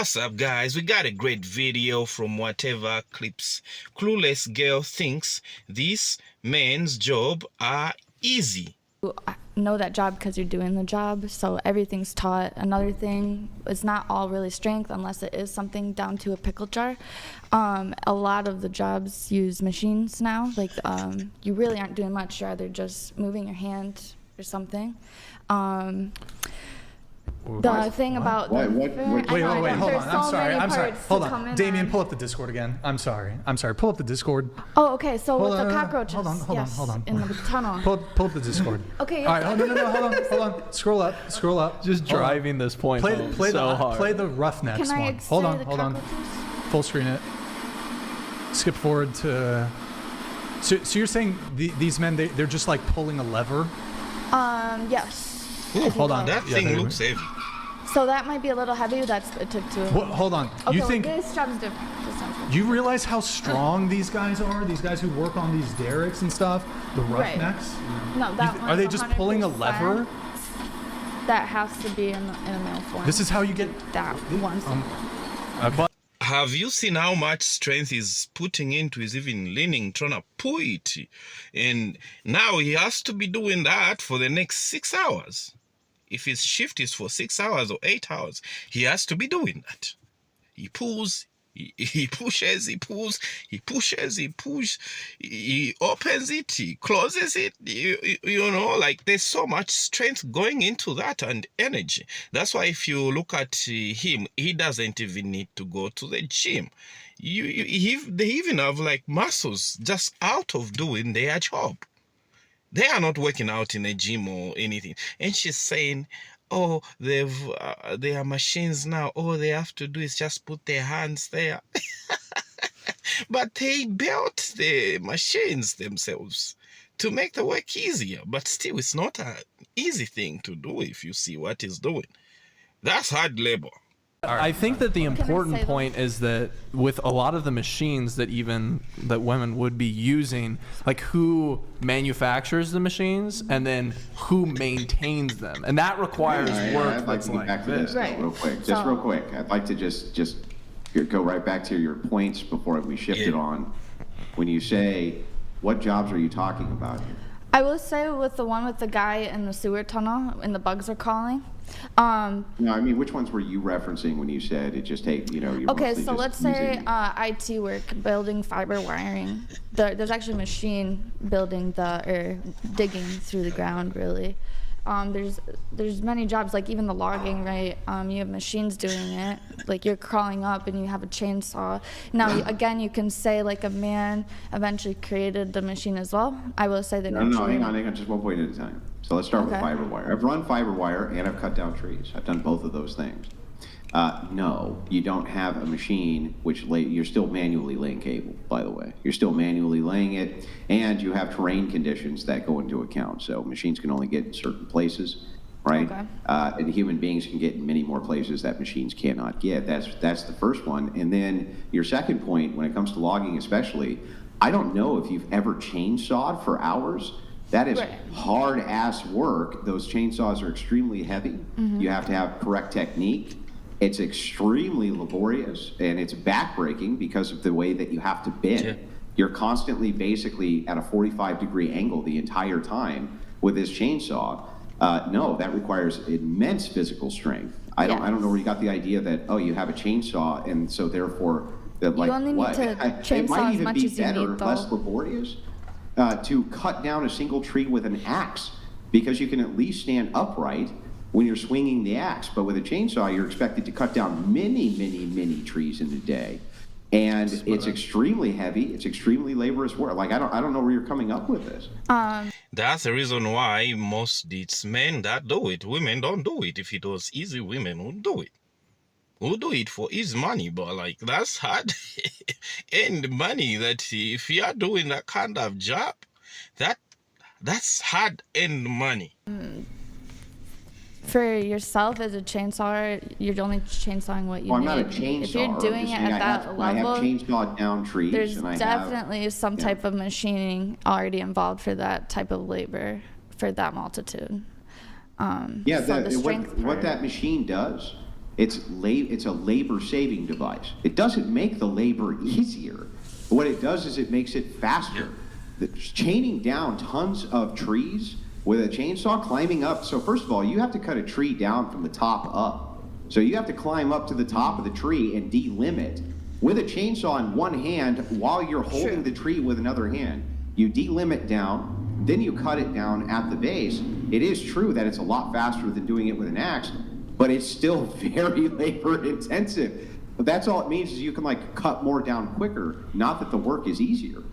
What's up, guys? We got a great video from whatever clips. Clueless girl thinks these men's job are easy. Know that job because you're doing the job, so everything's taught. Another thing, it's not all really strength unless it is something down to a pickle jar. A lot of the jobs use machines now. Like you really aren't doing much. You're either just moving your hand or something. The thing about wait, hold on. Hold on. Damien, pull up the Discord again. I'm sorry. Pull up the Discord. Oh, okay. So with the cockroaches, Hold on. in the tunnel. Pull up the Discord. Okay. All right. No. Hold on. Scroll up. Just driving this point home so hard. Play the Roughnecks Can I one. Hold on. cockroaches? Full screen it. Skip forward to. So you're saying these men they're just like pulling a lever? Yes. Ooh, hold on. That thing looks heavy. So that might be a little heavy. It took two. Hold on. Okay, You think this job's different? you realize how strong these guys are? These guys who work on these derricks and stuff, the Roughnecks. No, that one. Are they just pulling a lever? That has to be in a male form. This is how you get that one. Have you seen how much strength he's putting into his even leaning, trying to pull it? And now he has to be doing that for the next 6 hours. If his shift is for 6 hours or 8 hours, he has to be doing that. He pulls, he pushes, he pulls, he pushes, he pushes, he opens it, he closes it. You know, like there's so much strength going into that and energy. That's why if you look at him, he doesn't even need to go to the gym. They even have like muscles just out of doing their job. They are not working out in a gym or anything. And she's saying, oh, they are machines now. All they have to do is just put their hands there. But they built the machines themselves to make the work easier. But still, it's not an easy thing to do if you see what he's doing. That's hard labor. I think that the important point is that with a lot of the machines that women would be using, like who manufactures the machines and then who maintains them, and that requires work. I'd like to get back to this real quick. I'd like to just go right back to your points before we shifted on. When you say, what jobs are you talking about here? I will say with the one with the guy in the sewer tunnel and the bugs are calling. No, I mean, which ones were you referencing when you said it just take, you're okay, so let's say IT work, building fiber wiring. There's actually a machine building or digging through the ground, really. There's many jobs, like even the logging, right? You have machines doing it. Like you're crawling up and you have a chainsaw. Now, again, you can say like a man eventually created the machine as well. I will say that. No, hang on, just one point at a time. So let's start with fiber wire. I've run fiber wire and I've cut down trees. I've done both of those things. No, you don't have a machine you're still manually laying cable, by the way. You're still manually laying it, and you have terrain conditions that go into account. So machines can only get in certain places, right? Okay. And human beings can get in many more places that machines cannot get. That's the first one. And then your second point, when it comes to logging especially, I don't know if you've ever chainsawed for hours. That is hard-ass work. Those chainsaws are extremely heavy. Mm-hmm. You have to have correct technique. It's extremely laborious, and it's backbreaking because of the way that you have to bend. Yeah. You're constantly basically at a 45-degree angle the entire time with this chainsaw. No, that requires immense physical strength. I don't know where you got the idea that, you have a chainsaw, and so therefore, that you only need to chainsaw as much as you need, though. Less laborious to cut down a single tree with an axe, because you can at least stand upright when you're swinging the axe. But with a chainsaw, you're expected to cut down many trees in a day. And it's extremely heavy. It's extremely laborious work. Like, I don't know where you're coming up with this. That's the reason why most it's men that do it. Women don't do it. If it was easy, women would do it. We'll do it for easy money, but like that's hard and money. That if you are doing that kind of job, that's hard and money. For yourself as a chainsawer, you're only chainsawing what you need. I'm not a chainsawer. If you're doing it at that level, I have chainsawed down trees. There's definitely some type of machining already involved for that type of labor, for that multitude. What that machine does It's a labor-saving device. It doesn't make the labor easier. What it does is it makes it faster. Chaining down tons of trees with a chainsaw, climbing up. So first of all, you have to cut a tree down from the top up. So you have to climb up to the top of the tree and delimit. With a chainsaw in one hand while you're holding the tree with another hand. You delimit down, then you cut it down at the base. It is true that it's a lot faster than doing it with an axe, but it's still very labor intensive. But that's all it means is you can like cut more down quicker, not that the work is easier.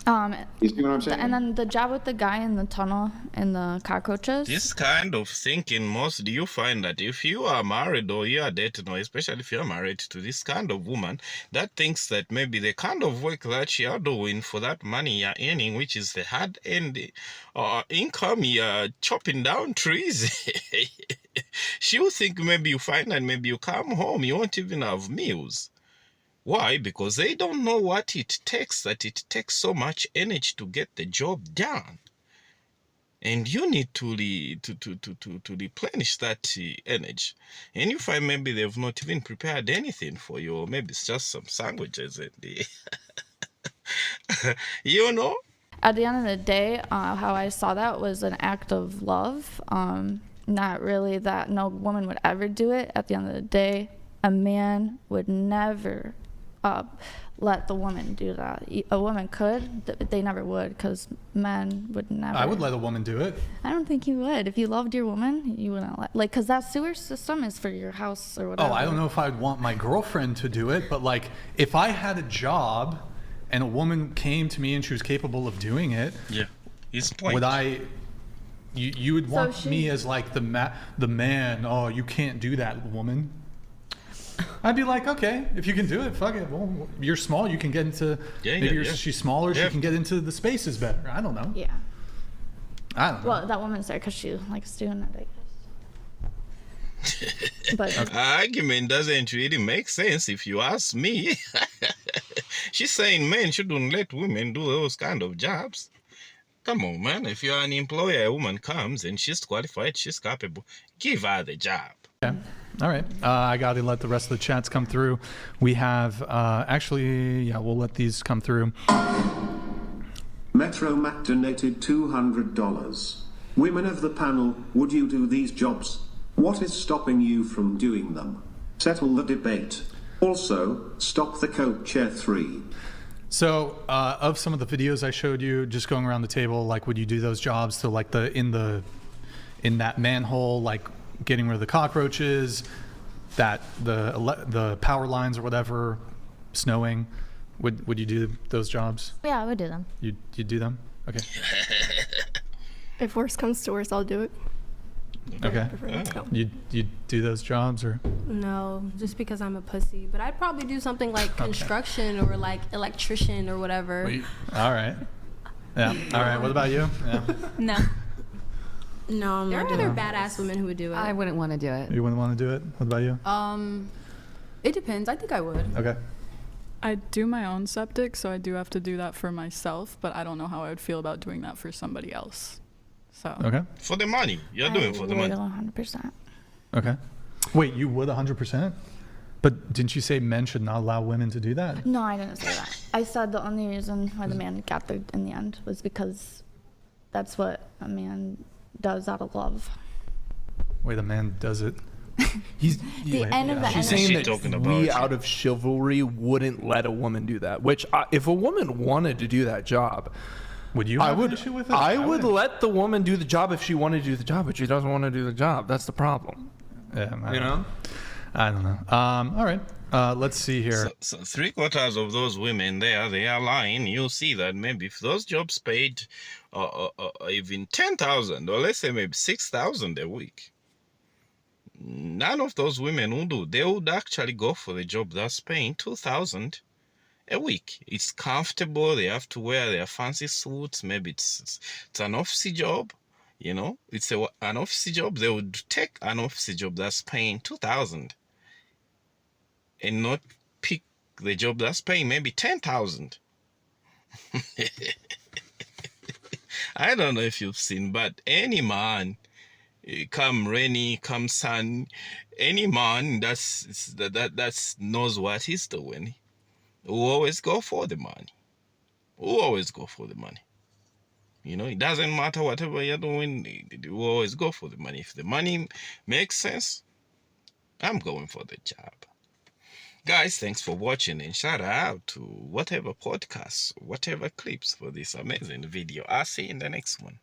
You see what I'm saying? And then the job with the guy in the tunnel and the cockroaches. This kind of thinking, most do you find that if you are married or you are dating, or especially if you're married to this kind of woman that thinks that maybe the kind of work that you're doing for that money you're earning, which is the hard end income, you're chopping down trees, she will think maybe you find that maybe you come home, you won't even have meals. Why? Because they don't know what it takes, that it takes so much energy to get the job done. And you need to replenish that energy. And you find maybe they've not even prepared anything for you, or maybe it's just some sandwiches and you know? At the end of the day, how I saw that was an act of love. Not really that no woman would ever do it. At the end of the day, a man would never let the woman do that. A woman could, they never would, because men would never. I would let a woman do it. I don't think you would. If you loved your woman, you wouldn't let, like, because that sewer system is for your house or whatever. Oh, I don't know if I'd want my girlfriend to do it, but like if I had a job and a woman came to me and she was capable of doing it, Yeah, his point. would I? You would want she- me as like the man. Oh, you can't do that, woman. I'd be like, okay, if you can do it, fuck it. Well, you're small, you can get into. She's smaller, she can get into the spaces better. I don't know. Yeah. I don't know. Well, that woman's there because she likes doing it, I guess. But Argument doesn't really make sense if you ask me. She's saying men shouldn't let women do those kind of jobs. Come on, man. If you're an employer, a woman comes and she's qualified, she's capable, give her the job. Okay. All right. I got to let the rest of the chats come through. We have, we'll let these come through. Metro Mac donated $200. Women of the panel, would you do these jobs? What is stopping you from doing them? Settle the debate. Also, stop the coat chair 3. So, of some of the videos I showed you, just going around the table, like, would you do those jobs? So, like, in that manhole, like, getting rid of the cockroaches, that the power lines or whatever, snowing. Would you do those jobs? Yeah, I would do them. You do them? Okay. If worse comes to worse, I'll do it. Okay. No. You do those jobs or? No, just because I'm a pussy. But I'd probably do something like construction or like electrician or whatever. All right. Yeah. All right. What about you? Yeah. No. No, I'm There not are doing other badass women who would do it. I wouldn't want to do it. You wouldn't want to do it? What about you? It depends. I think I would. Okay. I do my own septic, so I do have to do that for myself, but I don't know how I would feel about doing that for somebody else. So. Okay. For the money. You're doing it for the money. 100%. Okay. Wait, you would 100%? But didn't you say men should not allow women to do that? No, I didn't say that. I said the only reason why the man got there in the end was because that's what a man does out of love. Wait, a man does it. She's saying that talking we, about? out of chivalry, wouldn't let a woman do that. Which, if a woman wanted to do that job, would you have an issue with it? I would let the woman do the job if she wanted to do the job, but she doesn't want to do the job. That's the problem. Yeah, I don't know. All right. Let's see here. So 3/4 of those women there, they are lying. You'll see that maybe if those jobs paid even 10,000, or let's say maybe 6,000 a week, none of those women would do. They would actually go for the job that's paying 2,000 a week. It's comfortable. They have to wear their fancy suits. Maybe it's an office job. You know, it's an office job. They would take an office job that's paying 2,000 and not pick the job that's paying maybe 10,000. I don't know if you've seen, but any man come rainy, come sun, any man that knows what he's doing will always go for the money. Will always go for the money. You know, it doesn't matter whatever you're doing, you will always go for the money. If the money makes sense, I'm going for the job. Guys, thanks for watching, and shout out to whatever podcasts, whatever clips for this amazing video. I'll see you in the next one.